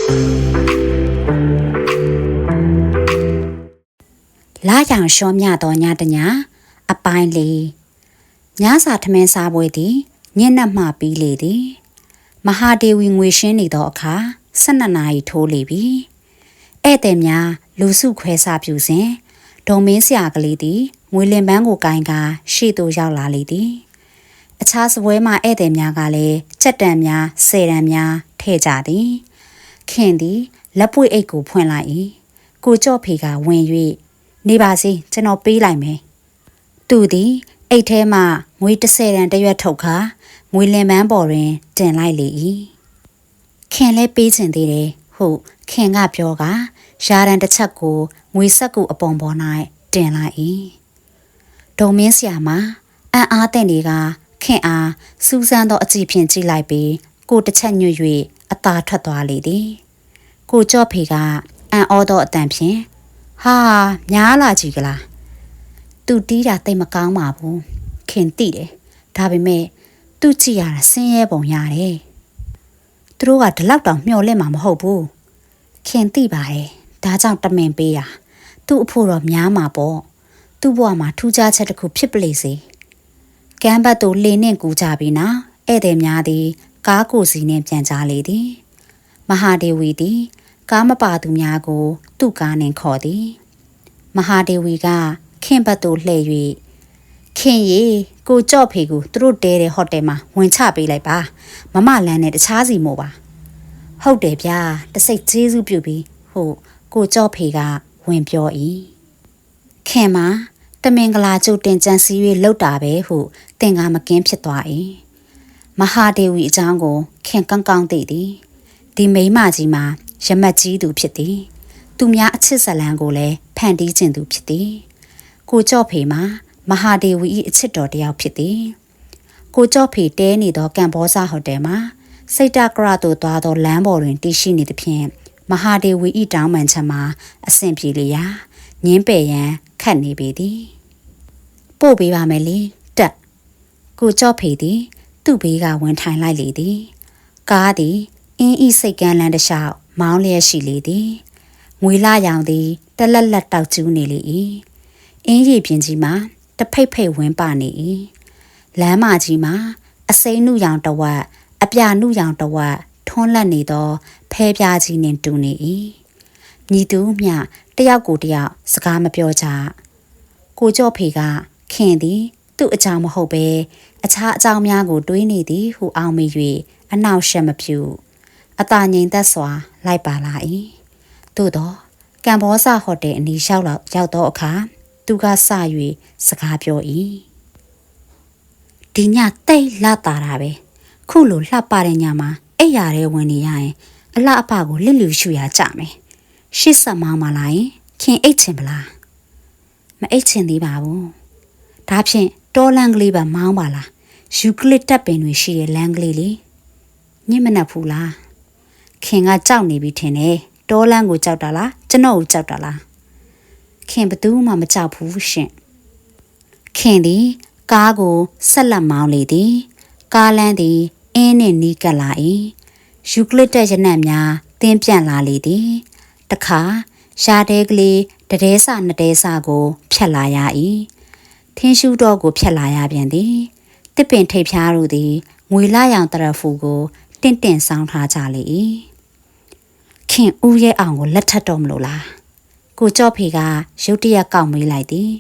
လာយ៉ាងရှောမြတော်ညတညာအပိုင်းလေးညစာထမင်းစားပွဲသည်ညနေမှပြီးလေသည်မဟာဒေဝီငွေရှင်းနေသောအခါ12နာရီထိုးလေပြီဧည့်သည်များလူစုခွဲစားပြုစဉ်ဒုံမင်းဆရာကလေးသည်ငွေလင်ပန်းကိုကိုင်ကာရှေ့သို့ရောက်လာလေသည်အခြားစပွဲမှဧည့်သည်များကလည်းကြက်တံများဆယ်တံများထည့်ကြသည်ခင်သည်လက်ပွေအိတ်ကိုဖွင့်လိုက်၏ကိုကြော့ဖေကဝင်၍နေပါစေကျွန်တော်ပေးလိုက်မယ်သူသည်အိတ်ထဲမှငွေ30တန်တရွက်ထုတ်ခါငွေလင်ပန်းပေါ်တွင်တင်လိုက်လေ၏ခင်လည်းပေးချင်သေးတယ်ဟုတ်ခင်ကပြောကရာတန်တစ်ချက်ကိုငွေဆက်ကူအပုံပေါ်၌တင်လိုက်၏ဒုံမင်းဆရာမအံ့အားသင့်တွေကခင်အားစူးစမ်းသောအကြည့်ဖြင့်ကြည့်လိုက်ပြီးကိုတစ်ချက်ညွတ်၍အသာထွက်သွားလေသည်ကိုကြော့ဖေကအံ့ဩသောအတန်ဖြင့်ဟာများလာကြည့်ကလားသူတီးတာတိတ်မကောင်းပါဘူးခင်သိတယ်ဒါပေမဲ့သူကြည့်ရတာဆင်းရဲပုံရတယ်သူတို့ကဒီလောက်တောင်မျှော်လင့်မှာမဟုတ်ဘူးခင်သိပါတယ်ဒါကြောင့်တမင်ပေးတာသူ့အဖို့တော့များမှာပေါ့သူ့ဘဝမှာထူးခြားချက်တစ်ခုဖြစ်ပလေစေကမ်းဘတ်တို့လေနှင့်ကူကြပြီးနောက်ဧည့်သည်များသည်ကားကိုစီနှင့်ပြန်ကြလေသည်မဟာဒေဝီသည်ကားမပါသူများကိုသူ့ကားနှင့်ခေါ်သည်မဟာဒေဝီကခင်ဘတ်တို့လှည့်၍ခင်ရေကိုကြော့ဖေကိုသူတို့တဲတဲ့ဟိုတယ်မှာဝင်ချပေးလိုက်ပါမမလန်းနဲ့တခြားစီမို့ပါဟုတ်တယ်ဗျာတစိတ်ကျေးဇူးပြုပြီးဟုတ်ကိုကြော့ဖေကဝင်ပြော၏ခင်မတမင်္ဂလာကျုပ်တင်ကြံစည်၍လှုပ်တာပဲဟုသင်္ကာမကင်းဖြစ်သွား၏မဟာဒေဝီအကြောင်းကိုခင်ကောင်းကောင်းသိသည်ဒီမိန်းမကြီးမှာရမတ်ကြီးသူဖြစ်သည်သူများအချစ်ဇလံကိုလည်းဖန်တီးခြင်းသူဖြစ်သည်ကိုကြော့ဖေမှာမဟာဒေဝီ၏အချစ်တော်တယောက်ဖြစ်သည်ကိုကြော့ဖေတဲနေသောကမ်ဘောဇဟိုတယ်မှာစိတ်တကရသို့သွားသောလမ်းပေါ်တွင်တည်ရှိနေသဖြင့်မဟာဒေဝီ၏တောင်းပန်ချက်မှာအဆင်ပြေလျာငင်းပယ်ရန်ခတ်နေပေသည်ပို့ပေးပါမယ်လေတက်ကိုကြော့ဖေသည်သူ့ဘေးကဝင်ထိုင်လိုက်လေသည်ကားသည်အင်းဤစိတ်ကန်းလန်းတစ်လျှောက်မောင်းလျက်ရှိလေသည်ငွေလာရောင်သည်တလက်လက်တောက်ကျူးနေလေ၏အင်းရီပြင်ကြီးမှာတဖိတ်ဖိတ်ဝင်းပါနေ၏လမ်းမကြီးမှာအစိမ်းနုရောင်တဝက်အပြနုရောင်တဝက်ထွန်းလက်နေသောဖဲပြားကြီးနှင့်တူနေ၏ညီသူမျှတယောက်ကိုတယောက်စကားမပြောကြကိုကြော့ဖေကခင်သည်သူ့အကြောင်းမဟုတ်ပဲအခြားအကြောင်းများကိုတွေးနေသည်ဟုအောက်မေ့၍အနောက်ရှက်မပြူအသာငြိမ်သက်စွာလိုက်ပါလာ၏သို့သောကမ်ဘောဇဟိုတယ်အနီးရောက်သောအခါသူကစ၍စကားပြော၏ဒီညတိတ်လှတာတာပဲခုလိုလှပတဲ့ညမှာအိပ်ရာထဲဝင်နေရရင်အလှအပကိုလစ်လူရှူရကြမယ်ရှစ်ဆက်မောင်းမလာရင်ခင်အိတ်ချင်မလားမအိတ်ချင်သေးပါဘူးဒါဖြင့်တောလန်းကလေးပါမောင်းပါလားယူကလစ်တပ်ပင်တွေရှိတဲ့လမ်းကလေးလေညစ်မနှက်ဘူးလားခင်ကကြောက်နေပြီထင်တယ်တောလန်းကိုကြောက်တာလားကျွန်တော်ကိုကြောက်တာလားခင်ဘသူမှမကြောက်ဘူးရှင်ခင်သည်ကားကိုဆက်လက်မောင်းလေသည်ကားလမ်းသည်အင်းနှင့်နီးကပ်လာ၏ယူကလစ်တက်ရနံ့များတင်းပြန့်လာလေသည်တခါရှားတဲကလေးတတဲဆနှစ်တဲဆကိုဖြတ်လာရ၏ထင်းရှူတော့ကိုဖြတ်လာရပြန်သည်တစ်ပင်ထိပ်ဖြားတို့သည်ငွေလာရောင်တရဖူကိုတင့်တင့်ဆောင်းထားကြလေ၏ခင်ဦးရဲ့အောင်ကိုလက်ထပ်တော့မလို့လားကိုကြော့ဖေကရုတ်တရက်ကောက်မေးလိုက်သည်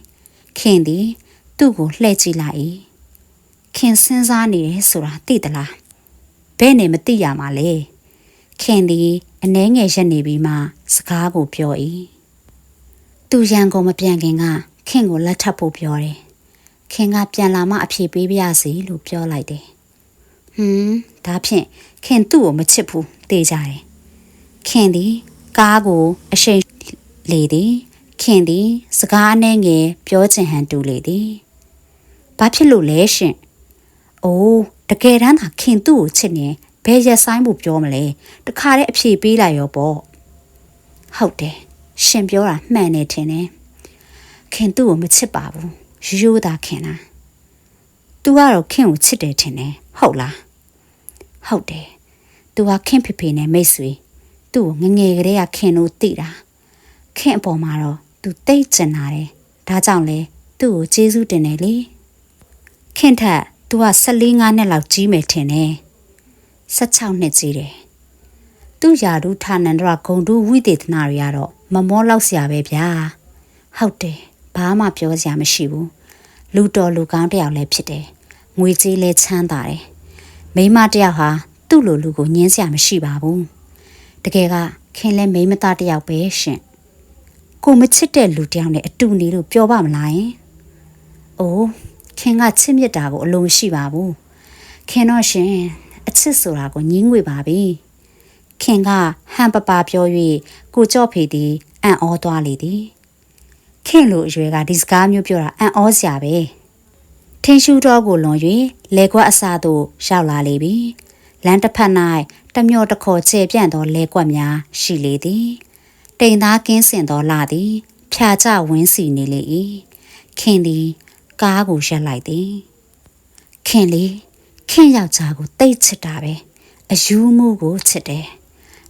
ခင်သည်သူ့ကိုလှည့်ကြည့်လိုက်၏ခင်စဉ်းစားနေတယ်ဆိုတာသိသလားဘယ်နဲ့မသိရမှာလဲခင်သည်အနှဲငယ်ရက်နေပြီးမှစကားကိုပြော၏သူရန်ကုန်မပြန်ခင်ကခင်ကိုလက်ထပ်ဖို့ပြောတယ်ခင်ကပြန်လာမှအဖြေပေးပြရစီလို့ပြောလိုက်တယ်ဒါဖြင့်ခင်သူ့ကိုမချစ်ဘူးသိကြတယ်ခင်သည်ကားကိုအရှိန်လေသည်ခင်သည်စကားအနှဲငယ်ပြောချင်ဟန်တူလေသည်ဘာဖြစ်လို့လဲရှင်အိုးတကယ်တမ်းသာခင်သူ့ကိုချစ်နေဘယ်ရက်ဆိုင်ဖို့ပြောမလဲတခါတည်းအဖြေပေးလိုက်ရောပေါ့ဟုတ်တယ်ရှင်ပြောတာမှန်နေထင်တယ်ခင်သူ့ကိုမချစ်ပါဘူးရိုးသားခင်လားသူကတော့ခင်ကိုချစ်တယ်ထင်တယ်ဟုတ်လားဟုတ်တယ်သူကခင်ဖေဖေနဲ့မိတ်ဆွေသူ သူ့ကိုငငယ်ကလေးကခင်လို့တိတာခင်အပေါ်မှာတော့သူတိတ်ကျင်လာတယ်ဒါကြောင့်လေသူ့ကိုကျေးဇူးတင်တယ်လေခင်ထက်သူက14-15နှစ်လောက်ကြီးမယ်ထင်တယ်16နှစ်ကြီးတယ်သူ့ယာဒုဌာနန္ဒရဂုံတုဝိသေသနာတွေကတော့မမောလောက်စရာပဲဗျာဟုတ်တယ်ဘာမှပြောစရာမရှိဘူးလူတော်လူကောင်းတယောက်လည်းဖြစ်တယ်ငွေကြေးလည်းချမ်းသာတယ်မိန်းမတယောက်ဟာသူ့လိုလူကိုညှင်းစရာမရှိပါဘူးတကယ်ကခင်လဲမိန်းမသားတယောက်ပဲရှင်ကိုမချစ်တဲ့လူတယောက်နဲ့အတူနေလို့ပြောပါမလားယင်အိုးခင်ကချစ်မြတ်တာကိုအလုံးရှိပါဘူးခင်တော့ရှင်အချစ်ဆိုတာကိုညင်းငွေပါပြီခင်ကဟန်ပပပြော၍ကိုကြော့ဖေသည်အံ့ဩသွားလေသည်ခင်လိုအရွယ်ကဒီစကားမျိုးပြောတာအံ့ဩစရာပဲထင်းရှူတော်ကိုလွန်၍လေကွက်အစားသို့ရောက်လာလေပြီလမ်းတစ်ဖက်၌တမျောတခေါ်ချေပြန့်သောလေကွက်များရှိလေသည်တိမ်သားကင်းစင်သောလာသည်ဖြာကျဝင်းစီနေလေ၏ခင်သည်ကားကိုရပ်လိုက်သည်ခင်လေခင်ယောက်ျားကိုတိတ်ချစ်တာပဲအယူမှုကိုချစ်တယ်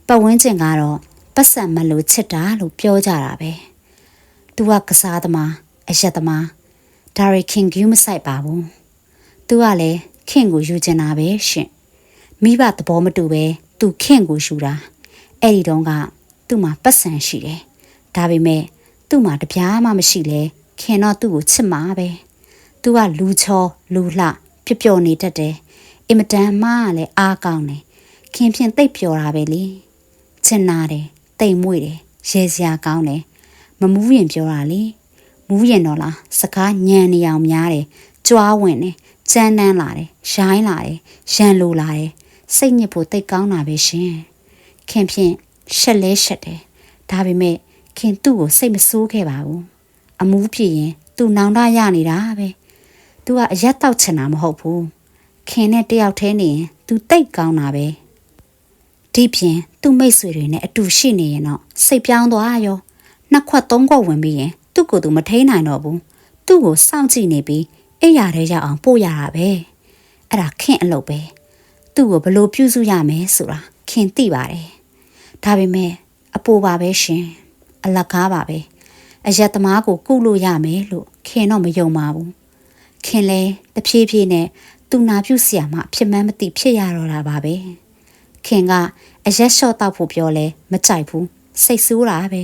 ပတ်ဝန်းကျင်ကတော့ပတ်စံမလို့ချစ်တာလို့ပြောကြတာပဲသူကကစားသမားအရက်သမားဒါရီခင်ကူးမဆိုင်ပါဘူးသူကလည်းခင်ကိုယူချင်တာပဲရှင်မိဘသဘောမတူပဲသူခင်ကိုယူတာအဲ့ဒီတုန်းကသူ့မှာပတ်စံရှိတယ်ဒါပေမဲ့သူ့မှာတပြားမှမရှိလဲခင်တော့သူ့ကိုချစ်မှာပဲသူကလူချောလူလှပျော်ပျော်နေတတ်တယ်အင်မတန်မှလည်းအားကောင်းတယ်ခင်ဖြင့်တိတ်ပျော်တာပဲလေချင်နာတယ်တိတ်မွေ့တယ်ရဲစရာကောင်းတယ်မမူးရင်ပြောတာလေမူးရင်တော့လားစကားညံနေအောင်များတယ်ကြွားဝင်တယ်ကြမ်းတမ်းလာတယ်ရိုင်းလာတယ်ရန်လိုလာတယ်စိတ်ညစ်ဖို့တိတ်ကောင်းတာပဲရှင်ခင်ဖြင့်ရှက်လဲရှက်တယ်ဒါပေမဲ့ခင်သူ့ကိုစိတ်မဆိုးခဲ့ပါဘူးအမူးဖြစ်ရင်သူ့နောင်တရနေတာပဲသူကအရက်တောက်ချင်တာမဟုတ်ဘူးခင်နဲ့တယောက်တည်းနေရင်သူတိတ်ကောင်းတာပဲဒီပြင်သူ့မိတ်ဆွေတွေနဲ့အတူရှိနေရင်တော့စိတ်ပြောင်းသွားရောနှစ်ခွက်သုံးခွက်ဝင်ပြီးရင်သူ့ကိုယ်သူမထိန်နိုင်တော့ဘူးသူ့ကိုစောင့်ကြည့်နေပြီးအိယာထဲရောက်အောင်ပို့ရတာပဲအဲ့ဒါခင်အလုပ်ပဲသူ့ကိုဘလို့ပြုစုရမယ်ဆိုတာခင်သိပါတယ်ဒါပေမဲ့အပိုပါပဲရှင်အလကားပါပဲအရက်သမားကိုကုလို့ရမယ်လို့ခင်တော့မယုံပါဘူးခင်လဲတဖြည်းဖြည်းနဲ့သူနာပြုဆရာမဖြစ်မှန်းမသိဖြစ်ရတော့တာပါပဲခင်ကအရက်လျှော့တောက်ဖို့ပြောလဲမကြိုက်ဘူးစိတ်ဆိုးတာပဲ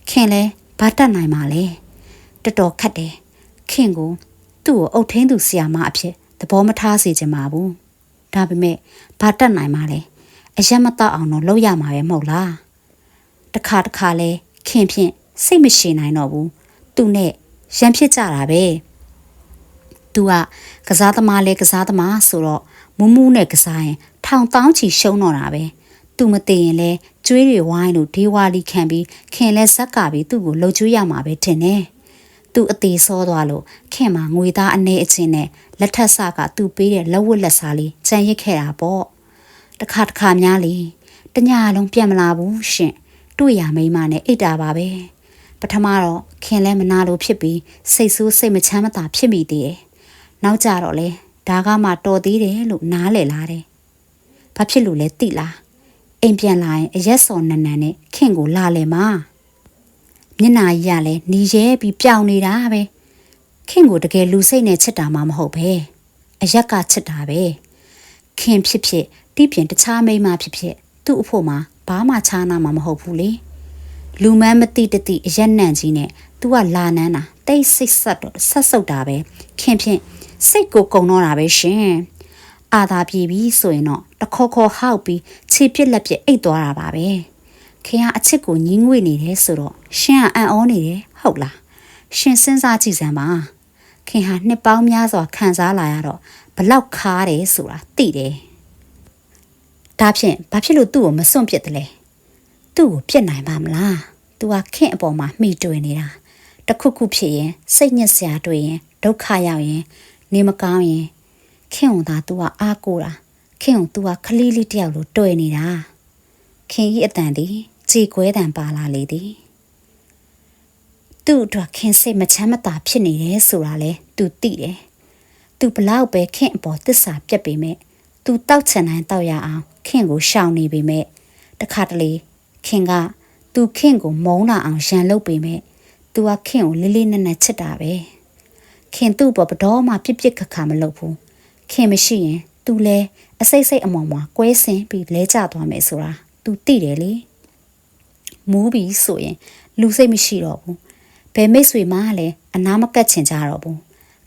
ခင်လဲဘာတတ်နိုင်မှာလဲတော်တော်ခက်တယ်ခင်ကိုသူ့ကိုအုပ်ထင်းသူဆရာမအဖြစ်သဘောမထားစေချင်ပါဘူးဒါပေမဲ့ဘာတတ်နိုင်မှာလဲအရက်မတောက်အောင်တော့လုပ်ရမှာပဲမဟုတ်လားတခါတခါလဲခင်ဖြင့်စိတ်မရှိနိုင်တော့ဘူးသူနဲ့ရန်ဖြစ်ကြတာပဲသူကစားသမားလဲကစားသမားဆိုတော့မူးမူးနဲ့ကစားရင်ထောင်တောင်းချီရှုံးတော့တာပဲသူမသိရင်လဲကျွေးတွေဝိုင်းလို့ဒေဝါလီခံပြီးခင်လဲဇက်ကပြီးသူ့ကိုလှုပ်ကျွေးရမှာပဲထင်တယ်သူအသေးစောသွားလို့ခင်မှာငွေသားအနေအချင်းနဲ့လက်ထက်ဆကသူ့ပေးတဲ့လက်ဝတ်လက်စားလေးကြံရစ်ခဲ့တာပေါ့တခါတခါများလေတညလုံးပြန်မလာဘူးရှင်တွေ့ရမိမနဲ့အိတ်တာပါပဲပထမတော့ခင်လဲမနာလို့ဖြစ်ပြီးစိတ်ဆိုးစိတ်မချမ်းမသာဖြစ်မိသေးတယ်နောက်ကြတော့လေဒါကမှတော်သေးတယ်လို့နားလည်လာတယ်ဘာဖြစ်လို့လဲသိလားအိမ်ပြန်လာရင်အရက်စော်နန်းနန်းနဲ့ခင်ကိုလာလေမှာမျက်နာကြီးကလည်းหนีရဲပြီးပြောင်းနေတာပဲခင်ကိုတကယ်လူစိတ်နဲ့ချစ်တာမှမဟုတ်ပဲအရက်ကချစ်တာပဲခင်ဖြစ်ဖြစ်တိပြင်တခြားမိန်းမဖြစ်ဖြစ်သူ့အဖို့မှာဘာမှခြားနာမှာမဟုတ်ဘူးလေလူမန်းမတိတတိအရက်နံ့ကြီးနဲ့သူကလာနန်းတာတိတ်စိတ်ဆက်တော့ဆက်ဆုပ်တာပဲခင်ဖြင့်စိတ်ကိုကုံတော့တာပဲရှင်အာသာပြေပြီဆိုရင်တော့တခေါ်ခေါ်ဟောက်ပြီးခြေပြက်လက်ပြက်အိတ်သွားတာပါပဲခင်ကအချစ်ကိုညှင်းငွေနေတယ်ဆိုတော့ရှင်ကအံ့ဩနေတယ်ဟုတ်လားရှင်စဉ်းစားကြည့်စမ်းပါခင်ဟာနှစ်ပေါင်းများစွာခံစားလာရတော့ဘလောက်ခါတယ်ဆိုတာသိတယ်ဒါဖြင့်ဘာဖြစ်လို့သူ့ကိုမစွန့်ပစ်တယ်လဲသူ့ကိုပြစ်နိုင်ပါမလားသူကခင်အပေါ်မှာမှီတွေ့နေတာတခုခုဖြစ်ရင်စိတ်ညစ်စရာတွေ့ရင်ဒုက္ခရောက်ရင်နေမကောင်းရင်ခင်ုံသာသူကအားကိုးတာခင်ုံသူကခလေးလေးတယောက်လိုတွေ့နေတာခင်ကြီးအတန်သည်ကြေကွဲတန်ပါလာလေသည်သူ့အတွက်ခင်စိတ်မချမ်းမသာဖြစ်နေတယ်ဆိုတာလဲသူသိတယ်သူဘလောက်ပဲခင်အပေါ်သစ္စာပြတ်ပေမဲ့သူတောက်ချင်တိုင်းတောက်ရအောင်ခင်ကိုရှောင်နေပေမဲ့တခါတလေ ခင်ကသူခင်ကိုမုန်းလာအောင်ရန်လုပ်ပေမဲ့သူကခင်ကိုလေးလေးနက်နက်ချစ်တာပဲခင်သူ့ဘောဘတော်မှပြစ်ပြစ်ခါခါမလုပ်ဘူးခင်မရှိရင်သူလဲအစိတ်စိတ်အမောင်မှာကွဲစင်ပြီးလဲကျသွားမယ်ဆိုတာသူသိတယ်လေမူးပြီးဆိုရင်လူစိတ်မရှိတော့ဘူးဘယ်မိတ်ဆွေမှလည်းအနာမကတ်ချင်ကြတော့ဘူး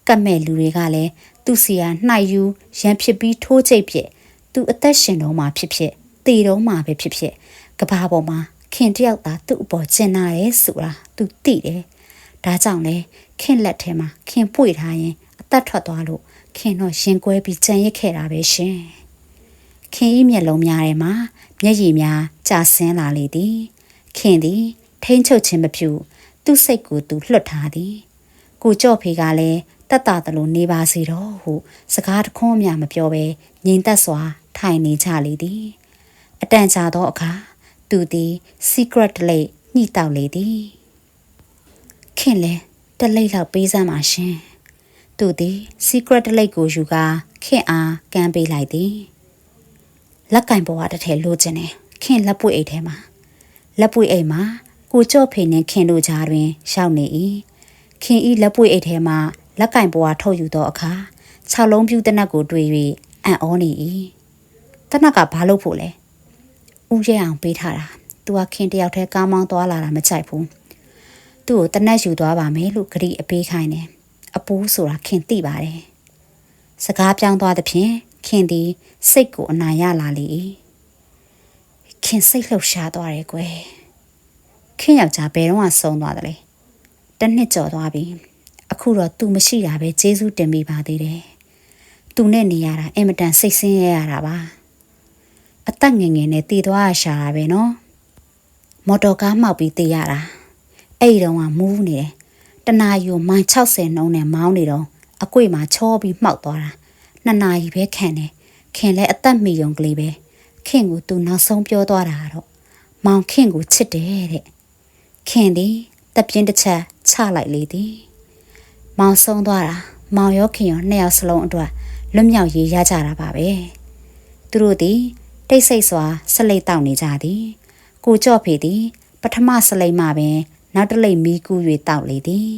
ကတ်မဲ့လူတွေကလည်းသူ့စီယာနှိုက်ယူရန်ဖြစ်ပြီးထိုးချိတ်ပြက်သူအသက်ရှင်တော့မှဖြစ်ဖြစ်တည်တော့မှပဲဖြစ်ဖြစ်ကဘာပေါ်မှာခင်တယောက်သာသူ့အပေါ်ကျင်နာရဲဆိုတာသူသိတယ်ဒါကြောင့်လေခင်လက်ထဲမှာခင်ပွေထားရင်အသက်ထွက်သွားလို့ခင်တော့ရင်ကွဲပြီးကြံရစ်ခဲ့တာပဲရှင်ခင်ဤမျက်လုံးများထဲမှာမျက်ရည်များကျဆင်းလာလေသည်ခင်သည်ထိန်ချုပ်ခြင်းမပြုသူ့စိတ်ကိုသူလွှတ်ထားသည်ကိုကြော့ဖေကလည်းတတ်တာတလို့နေပါစေတော့ဟုစကားတခွန်းအမြမပြောဘဲငြိမ်သက်စွာထိုင်နေကြလေသည်အတန်ကြာသောအခါသူသည် secret လိတ်ညှိတောက်လေသည်ခင်လဲတလိတ်လောက်ပေးစမ်းပါရှင်သူသည် secret လိတ်ကိုယူကာခင်အားကမ်းပေးလိုက်သည်လက်ကင်ပေါ်ကတစ်ထည်လိုချင်တယ်ခင်လက်ပွေအိတ်ထဲမှာလက်ပွေအိတ်မှာကိုကြော့ဖေနှင့်ခင်တို့ကြားတွင်ရောက်နေ၏ခင်ဤလက်ပွေအိတ်ထဲမှာလက်ကင်ပေါ်ကထုတ်ယူသောအခါ6လုံးပြူတနက်ကိုတွေ့၍အံ့ဩနေ၏တနက်ကဘာလို့ဖို့လဲဦးရဲအောင်ပေးထားတာသူကခင်တယောက်တည်းကားမောင်းသွားလာတာမကြိုက်ဘူးသူ့ကိုတနက်ယူသွားပါမယ်လို့ဂရီအပေးခိုင်းတယ်အပူးဆိုတာခင်သိပါတယ်စကားပြောင်းသွားသဖြင့်ခင်သည်စိတ်ကိုအနာရလာလေ၏ခင်စိတ်လှုပ်ရှားသွားတယ်ကွယ်ခင်ယောက်ျားဘယ်တော့မှဆုံးသွားတယ်လေတစ်နှစ်ကျော်သွားပြီအခုတော့သူမရှိတာပဲကျေးဇူးတင်မိပါသေးတယ်သူနဲ့နေရတာအင်မတန်စိတ်ဆင်းရဲရတာပါအသက်ငယ်ငယ်နဲ့တည်သွားရှာတာပဲနော်မော်တော်ကားမှောက်ပြီးတည်ရတာအဲ့ဒီတော့ကမူးနေတယ်တနာယူမိုင်60နှုန်းနဲ့မောင်းနေတော့အကွေ့မှာချောပြီးမှောက်သွားတာ2နာရီပဲခံတယ်ခင်လဲအသက်မီယုံကလေးပဲခင်ကိုသူနောက်ဆုံးပြောသွားတာတော့မောင်ခင်ကိုချစ်တယ်တဲ့ခင်သည်တပြင်းတစ်ချက်ချလိုက်လေသည်မောင်ဆုံးသွားတာမောင်ရောခင်ရော2ယောက်စလုံးအတွက်လွတ်မြောက်ရေးရကြတာပါပဲသူတို့သည်တိတ်ဆိတ်စွာဆက်လက်တောက်နေကြသည်ကိုကြော့ဖေသည်ပထမစလိမ့်မှပင်နောက်တစ်လိမ့်မီးကူး၍တောက်လေသည်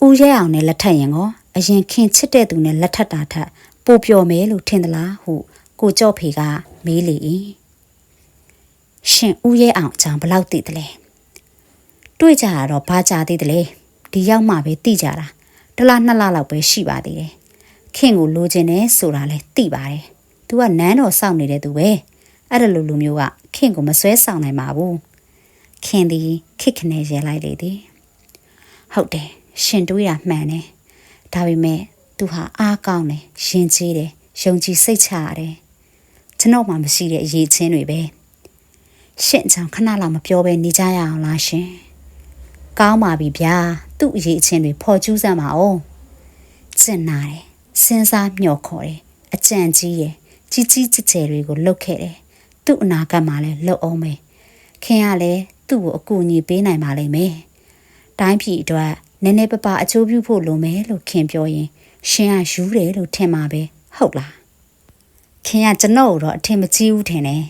ဦးရဲအောင်နဲ့လက်ထက်ရင်ကောအရင်ခင်ချစ်တဲ့သူနဲ့လက်ထက်တာထက်ပိုပျော်မယ်လို့ထင်သလားဟုကိုကြော့ဖေကမေးလေ၏ရှင်ဦးရဲအောင်အကြောင်းဘယ်လောက်သိသလဲတွေ့ကြရတော့ဘာကြသေးသလဲဒီရောက်မှပဲသိကြတာ1လ2လလောက်ပဲရှိပါသေးတယ်ခင်ကိုလိုချင်တယ်ဆိုတာလဲသိပါတယ်သူကနန်းတော်စောင့်နေတဲ့သူပဲအဲ့ဒါလိုလူမျိုးကခင်ကိုမဆွဲဆောင်နိုင်ပါဘူးခင်သည်ခစ်ခနဲ့ရဲလိုက်လေသည်ဟုတ်တယ်ရှင်တွေးတာမှန်တယ်ဒါပေမဲ့သူဟာအားကောင်းတယ်ရင်ကြီးတယ်ယုံကြည်စိတ်ချရတယ်ကျွန်တော်မှမရှိတဲ့အရေးချင်းတွေပဲရှင်အကြောင်းခဏလောက်မပြောဘဲနေကြရအောင်လားရှင်ကောင်းပါပြီဗျာသူ့အရေးချင်းတွေဖော်ကျူးစမ်းပါအောင်ကျင်နာတယ်စဉ်းစားမျှော်ခေါ်တယ်အကြံကြီးတယ်ကြီးကြီးကျယ်ကျယ်တွေကိုလှုပ်ခဲ့တယ်သူ့အနာဂတ်မှာလည်းလှုပ်အောင်မယ်ခင်ကလည်းသူ့ကိုအကူအညီပေးနိုင်ပါလိမ့်မယ်တိုင်းပြည်အတွက်နည်းနည်းပပအချိုးပြုဖို့လိုမယ်လို့ခင်ပြောရင်ရှင်ကယူတယ်လို့ထင်မှာပဲဟုတ်လားခင်ကကျွန်တော်တော့အထင်မကြီးဘူးထင်တယ်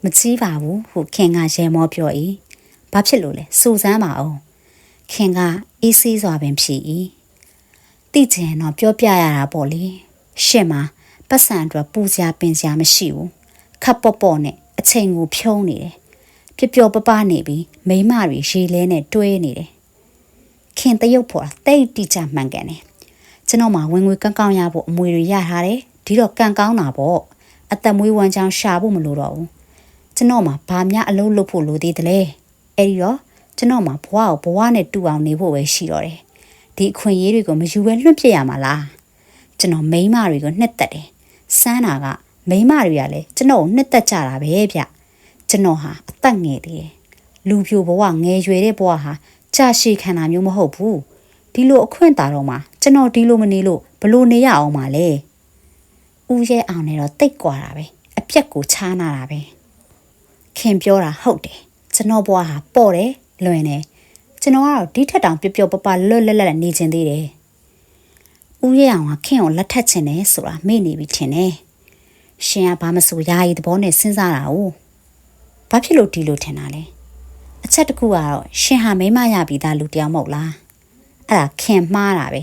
မကြီးပါဘူးဟုခင်ကရဲမောပြော၏ဘာဖြစ်လို့လဲစူစမ်းပါအောင်ခင်ကအေးဆေးစွာပင်ဖြစ်၏သိချင်တော့ပြောပြရတာပေါ့လေရှင့်မှာပတ်စံအတွက်ပူစရာပင်စရာမရှိဘူးခပ်ပေါ့ပေါ့နဲ့အချိန်ကိုဖြုံးနေတယ်ပျော်ပပနေပြီးမိမတွေရေလဲနဲ့တွဲနေတယ်ခင်တရုပ်ဖို့တိတ်တိကျမှန်ကန်တယ်ကျွန်တော်မှဝင်ငွေကောင်းရဖို့အမွေတွေရထားတယ်ဒီတော့ကန်ကောင်းတာပေါ့အသက်မွေးဝမ်းချောင်းရှာဖို့မလိုတော့ဘူးကျွန်တော်မှဘာများအလုပ်လုပ်ဖို့လိုသေးတယ်လဲအဲ့ဒီတော့ကျွန်တော်မှဘဝကိုဘဝနဲ့တူအောင်နေဖို့ပဲရှိတော့တယ်ဒီအခွင့်အရေးတွေကိုမယူဘဲလွတ်ပြစ်ရမှာလားကျွန်တော်မိန်းမတွေကိုနှစ်သက်တယ်စမ်းတာကမိန်းမတွေကလည်းကျွန်တော်ကိုနှစ်သက်ကြတာပဲဗျကျွန်တော်ဟာအသက်ငယ်သေးတယ်လူပြိုဘဝငယ်ရွယ်တဲ့ဘဝဟာကြာရှည်ခံတာမျိုးမဟုတ်ဘူးဒီလိုအခွင့်တာတော့မှကျွန်တော်ဒီလိုမနေလို့ဘလို့နေရအောင်ပါလဲဦးရဲအောင်နဲ့တော့တိတ်ကွာတာပဲအပြက်ကိုချားနာတာပဲခင်ပြောတာဟုတ်တယ်ကျွန်တော်ဘဝဟာပေါ့တယ်လွင်တယ်ကျွန်တော်ကတော့ဒီထက်တောင်ပျော်ပပလွတ်လပ်လပ်နေချင်သေးတယ်ဦးရဲအောင်ကခင်ကိုလက်ထက်ချင်တယ်ဆိုတာမေ့နေပြီထင်တယ်ရှင်ကဘာမဆိုယာယီသဘောနဲ့စဉ်းစားတာ哦ဘာဖြစ်လို့ဒီလိုထင်တာလဲအချက်တစ်ခုကတော့ရှင်ဟာမိမရပြီးသားလူတယောက်မဟုတ်လားအဲ့ဒါခင်မှားတာပဲ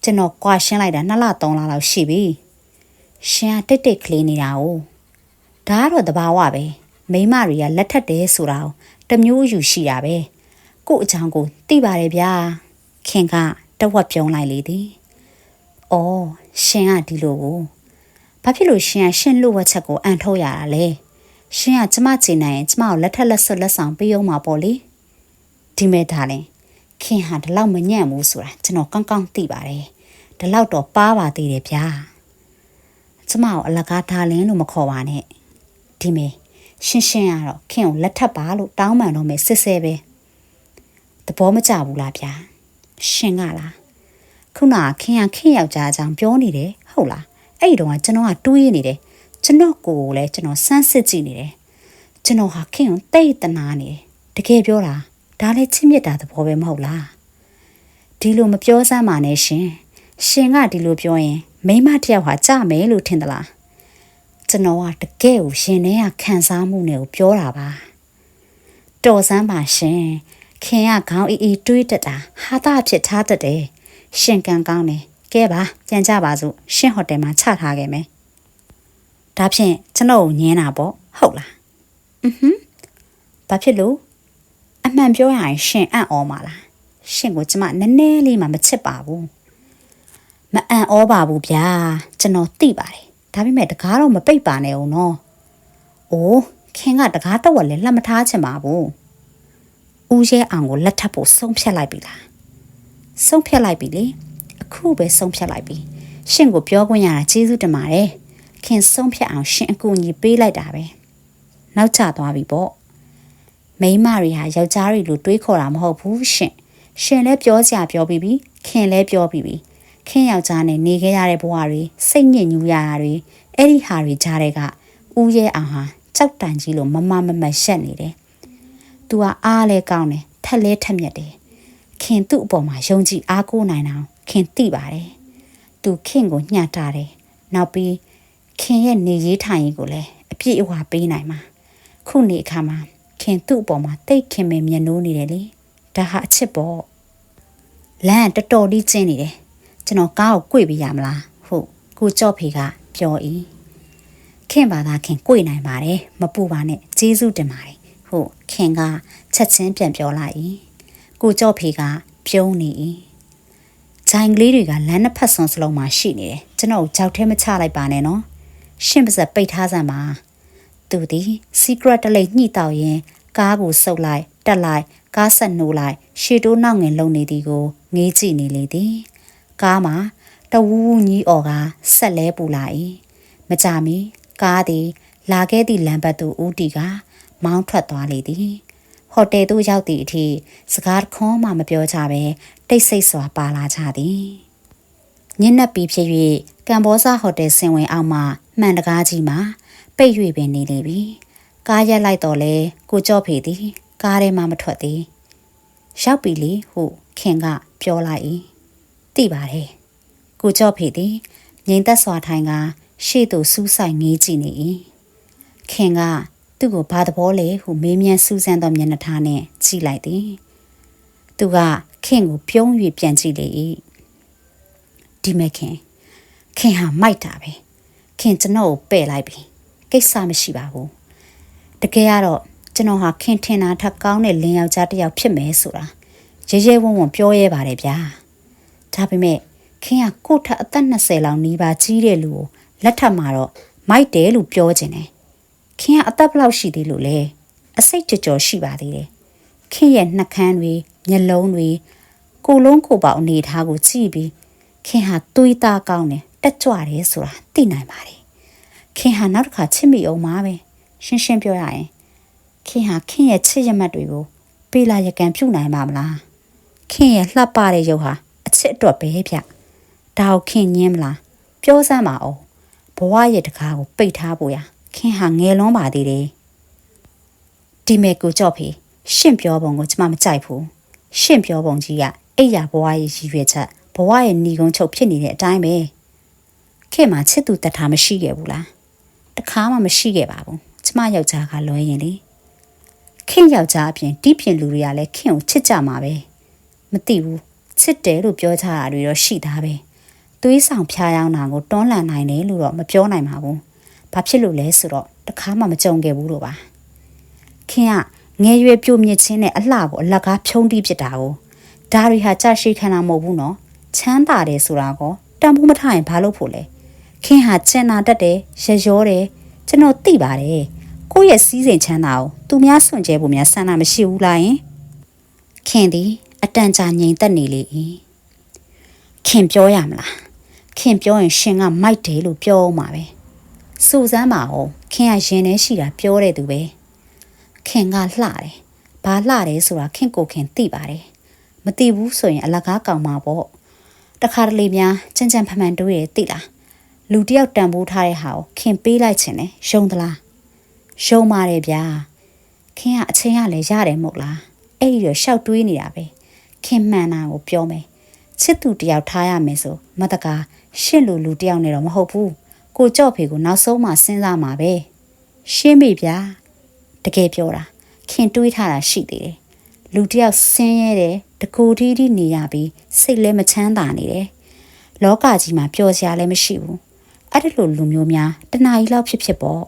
ကျွန်တော်ကွာရှင်းလိုက်တာ2လ3လလောက်ရှိပြီရှင်ကတိတ်ကလေးနေတာ哦ဒါကတော့တဘာဝပဲမိမတွေကလက်ထက်တယ်ဆိုတာကိုတမျိုးယူရှိတာပဲကို့အကြောင်းကိုသိပါတယ်ဗျာခင်ကတဝက်ပြုံးလိုက်လေသည်အော်ရှင်ကဒီလိုကိုဘာဖြစ်လို့ရှင်ကရှင်လို့ဝက်ချက်ကိုအန်ထုတ်ရတာလဲရှင်ကကျမချင်နိုင်ရင်ကျမကိုလက်ထက်လက်ဆွတ်လက်ဆောင်ပေးအောင်မှာပေါ့လေဒီမဲ့ဒါလဲခင်ဟာဒီလောက်မညံ့ဘူးဆိုတာကျွန်တော်ကောင်းကောင်းသိပါတယ်ဒီလောက်တော့ပါပါသေးတယ်ဗျာကျမကိုအလကားဒါလင်းလို့မခေါ်ပါနဲ့ဒီမဲ့ရှင်းကတော့ခင်ကိုလက်ထပ်ပါလို့တောင်းပန်တော့မယ်စစ်ဆဲပဲသဘောမကျဘူးလားဗျာရှင်ကလားခုနကခင်ယောက်ျားအကြောင်းပြောနေတယ်ဟုတ်လားအဲ့ဒီတော့ကျွန်တော်ကတွေးနေတယ်ကျွန်တော်ကိုယ်လည်းကျွန်တော်စမ်းစစ်ကြည့်နေတယ်ကျွန်တော်ဟာခင်ကိုတိတ်တနာနေတယ်တကယ်ပြောတာဒါလည်းချစ်မြတ်တာသဘောပဲမဟုတ်လားဒီလိုမပြောစမ်းပါနဲ့ရှင်ကဒီလိုပြောရင်မိမတယောက်ဟာကြမယ်လို့ထင်သလားကျွန်တော်ကတကယ်ကိုရှင်ထဲကခံစားမှုနဲ့ကိုပြောတာပါတော်စမ်းပါရှင်ခင်ကခေါင်းအေးတွေးတတ်တာဟာတာဖြစ်ထားတတ်တယ်ရှင်ကန်ကောင်းတယ်ကဲပါပြန်ကြပါစို့ရှင်ဟိုတယ်မှာချထားခဲ့မယ်ဒါဖြင့်ကျွန်တော်ကိုညင်းတာပေါ့ဟုတ်လားဘာဖြစ်လို့အမှန်ပြောရရင်ရှင်အံ့ဩမှာလားရှင်ကိုကျမနည်းနည်းလေးမှမချစ်ပါဘူးမအံ့ဩပါဘူးဗျာကျွန်တော်သိပါတယ်ဒါပေမဲ့တကားတော့မပိတ်ပါနဲ့ဦးနော်။အိုးခင်ကတကားတော့လည်းလက်မထားချင်ပါဘူး။ဦးရဲအောင်ကိုလက်ထပ်ဖို့ဆုံးဖြတ်လိုက်ပြီလား။ဆုံးဖြတ်လိုက်ပြီလေ။အခုပဲဆုံးဖြတ်လိုက်ပြီ။ရှင်ကိုပြောခွင့်ရတာကျေးဇူးတင်ပါတယ်။ခင်ဆုံးဖြတ်အောင်ရှင်အကူအညီပေးလိုက်တာပဲ။နောက်ကျသွားပြီပေါ့။မိန်းမတွေဟာယောက်ျားတွေလိုတွေးခေါ်တာမဟုတ်ဘူးရှင်။ရှင်လည်းပြောစရာပြောပြီးပြီ။ခင်လည်းပြောပြီးပြီ။ခင်ယောက်ျားနဲ့နေခဲ့ရတဲ့ဘဝတွေစိတ်ညစ်ညူရတာတွေအဲ့ဒီဟာတွေကြားတဲ့ကဦးရဲအောင်ဟာကြောက်တန်ကြီးလိုမမရှက်နေတယ်။ तू ကအားလဲကောင်းတယ်ထက်လဲထက်မြက်တယ်။ခင်သူ့အပေါ်မှာယုံကြည်အားကိုးနိုင်အောင်ခင်သိပါတယ်။ तू ခင်ကိုညှတာတယ်။နောက်ပြီးခင်ရဲ့နေရေးထိုင်ရေးကိုလည်းအပြည့်အဝပေးနိုင်မှာ။ခုနေအခါမှာခင်သူ့အပေါ်မှာတိတ်ခင်မင်မျက်နှိုးနေတယ်လေ။ဒါဟာအချစ်ပေါ့။လမ်းတော်တော်လေးကျင်းနေတယ်။ကျွန်တော်ကားကို꿰ပေးရမလားဟုတ်ကိုကြော့ဖေကပြော၏ခင်ပါသားခင်꿰နိုင်ပါတယ်မပူပါနဲ့ကျေးဇူးတင်ပါတယ်ဟုတ်ခင်ကချက်ချင်းပြန်ပြောလိုက်၏ကိုကြော့ဖေကပြုံးနေ၏ဂျိုင်ကလေးတွေကလမ်းနှစ်ဖက်ဆွန်စလုံးမှာရှိနေတယ်ကျွန်တော်ကြောက်ထဲမချလိုက်ပါနဲ့နော်ရှင့်ပါစက်ပိတ်ထားစမ်းပါသူသည် secret တလိပ်ညှိတောက်ရင်ကားကိုဆုပ်လိုက်တက်လိုက်ကားဆက်နှိုးလိုက်ရှေ့တိုးနောက်ငင်လုံနေသည်ကိုငေးကြည့်နေလေသည်ကားမှာတဝူးဝူးကြီးအော်ကဆက်လဲပူလာ၏မကြမီကားသည်လာခဲ့သည့်လမ်းဘက်သို့ဦးတီကမောင်းထွက်သွားလေသည်ဟိုတယ်သို့ရောက်သည့်အထိစကားခွန်းမှမပြောကြဘဲတိတ်ဆိတ်စွာပါလာကြသည်ညနေပြီးဖြစ်၍ကမ်ဘောဇာဟိုတယ်ဆင်ဝင်အောက်မှမှန်တကားကြီးမှာပိတ်၍ပင်နေလေပြီကားရက်လိုက်တော့လေကိုကြော့ဖေသည်ကားထဲမှမထွက်သည်ရောက်ပြီလေဟုခင်ကပြောလိုက်၏သိပါတယ်ကိုကြော့ဖေသည်ငိမ်သက်စွာထိုင်ကရှေ့သို့စူးဆိုင်ငေးကြည့်နေ၏ခင်ကသူ့ကိုဘာသဘောလဲဟုမေးမြန်းစူးစမ်းသောမျက်နှာထားနှင့်ကြည့်လိုက်သည်သူကခင်ကိုပြုံး၍ပြန်ကြည့်လေ၏ဒီမဲ့ခင်ဟာမိုက်တာပဲခင်ကျွန်တော်ကိုပဲ့လိုက်ပြီကိစ္စမရှိပါဘူးတကယ်ကတော့ကျွန်တော်ဟာခင်ထင်တာထက်ကောင်းတဲ့လင်းယောက်ျားတစ်ယောက်ဖြစ်မယ်ဆိုတာရဲဝံ့ပြောရဲပါတယ်ဗျာဒါပေမဲ့ခင်ကကို့ထက်အသက်20လောက်နီးပါးကြီးတဲ့လူကိုလက်ထပ်မှာတော့မိုက်တယ်လို့ပြောခြင်းတယ်ခင်ကအသက်ဘလောက်ရှိသေးလို့လဲအစိတ်ကြော်ရှိပါသေးတယ်ခင်ရဲ့နှာခမ်းတွေမျက်လုံးတွေကိုလုံးကိုပေါအနေထားကိုကြည့်ပြီးခင်ဟာသွေးသားကောင်းတယ်တက်ကြွတယ်ဆိုတာသိနိုင်ပါတယ်ခင်ဟာနောက်တစ်ခါချစ်မိအောင်ပါပဲရှင်းပြောရရင်ခင်ဟာခင်ရဲ့ချစ်ရမှတ်တွေကိုပေးလာရကန်ပြုတ်နိုင်ပါမလားခင်ရဲ့လှပတဲ့ရုပ်ဟာအချစ်အတွက်ပဲဗျဒါကိုခင်ညင်းမလားပြောစမ်းပါအောင်ဘဝရဲ့တကားကိုပိတ်ထားဖို့ရခင်ဟာငယ်လွန်းပါသေးတယ်ဒီမဲ့ကိုကြော့ဖေရှင့်ပြောပုံကိုကျမမကြိုက်ဘူးရှင့်ပြောပုံကြီးကအိယာဘဝရဲ့ရည်ရွယ်ချက်ဘဝရဲ့ညီကုန်းချုပ်ဖြစ်နေတဲ့အတိုင်းပဲခင်မှာချစ်သူတတ်တာမရှိခဲ့ဘူးလားတခါမှမရှိခဲ့ပါဘူးကျမယောက်ျားကလွဲရင်လေ ခင်ယောက်ျားအပြင်တီးပြင်လူတွေကလည်းခင်ကိုချစ်ကြမှာပဲမသိဘူးချစ်တယ်လို့ပြောကြတာတွေတော့ရှိသားပဲသွေးဆောင်ဖျားယောင်းတာကိုတွန်းလှန်နိုင်တယ်လို့တော့မပြောနိုင်ပါဘူးဘာဖြစ်လို့လဲဆိုတော့တခါမှမကြုံခဲ့ဘူးလို့ပါခင်ကငယ်ရွယ်ပြိုမြင့်ချင်းနဲ့အလှကိုအလကားဖြုံးတီးပစ်တာကိုဒါတွေဟာကြာရှည်ခံတာမဟုတ်ဘူးနော်ချမ်းသာတယ်ဆိုတာကောတန်ဖိုးမထားရင်ဘာလို့ဖို့လဲခင်ဟာကျန်နာတတ်တယ်ရရောတယ်ကျွန်တော်သိပါတယ်ကိုယ့်ရဲ့စီးစိမ်ချမ်းသာကိုသူများစွန့်ကြဲဖို့များဆန္ဒမရှိဘူးလားယင်ခင်သည်အတန်ကြာငြိမ်သက်နေလေ၏ခင်ပြောရမလားခင်ပြောရင်ရှင်ကမိုက်တယ်လို့ပြောအောင်ပါပဲစူစမ်းပါဦးခင်ကရင်ထဲရှိတာပြောတဲ့သူပဲခင်ကလှတယ်ဘာလှတယ်ဆိုတာခင်ကိုခင်သိပါတယ်မသိဘူးဆိုရင်အလကားကောင်းမှာပေါ့တခါတလေများကြံ့ကြံ့ဖန်ဖန်တွေးရသိလားလူတယောက်တန်ဖိုးထားတဲ့ဟာကိုခင်ပေးလိုက်ခြင်းနဲ့ယုံသလားယုံပါတယ်ဗျာခင်ကအချိန်ကလည်းရတယ်မဟုတ်လားအဲ့ဒီတော့ရှောက်တွေးနေတာပဲခင်မှန်တာကိုပြောမယ်ချစ်သူတယောက်ထားရမယ်ဆိုမတကာရှင့်လူတယောက်နဲ့တော့မဟုတ်ဘူးကိုကြော့ဖေကိုနောက်ဆုံးမှစဉ်းစားမှာပဲရှင်းပြီဗျာတကယ်ပြောတာခင်တွေးထားတာရှိသေးတယ်လူတယောက်ဆင်းရဲတယ်တကူတီးတီးနေရပြီးစိတ်လည်းမချမ်းသာနေတယ်လောကကြီးမှာပျော်စရာလည်းမရှိဘူးအဲ့ဒီလိုလူမျိုးများတနားကြီးလောက်ဖြစ်ပေါ့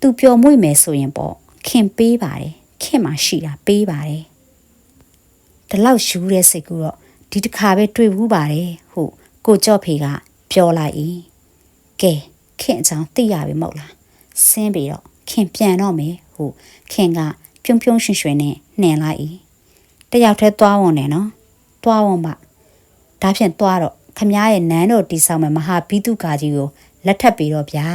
သူပျော်မွေ့မယ်ဆိုရင်ပေါ့ခင်ပေးပါတယ်ခင်မှရှိတာပေးပါတယ်ဒီလောက်ယူတဲ့စိတ်ကူတော့ဒီတစ်ခါပဲတွေ့ဘူးပါတယ်ဟုတ်ကိုကြော့ဖေကပြောလိုက်၏ကဲခင်အကြောင်းသိရပြီမဟုတ်လားဆင်းပြီးတော့ခင်ပြန်တော့မယ်ဟုတ်ခင်ကပြုံးပြုံးရွှင်ရွှင်နဲ့နှင်လိုက်၏တယောက်တည်းသွားဝင်တယ်နော်သွားဝင်ပါဒါဖြင့်သွားတော့ခမားရဲ့နန်းတော်တီဆောင်မဲ့မဟာဘိတုကာကြီးကိုလက်ထပ်ပြီးတော့ဗျာ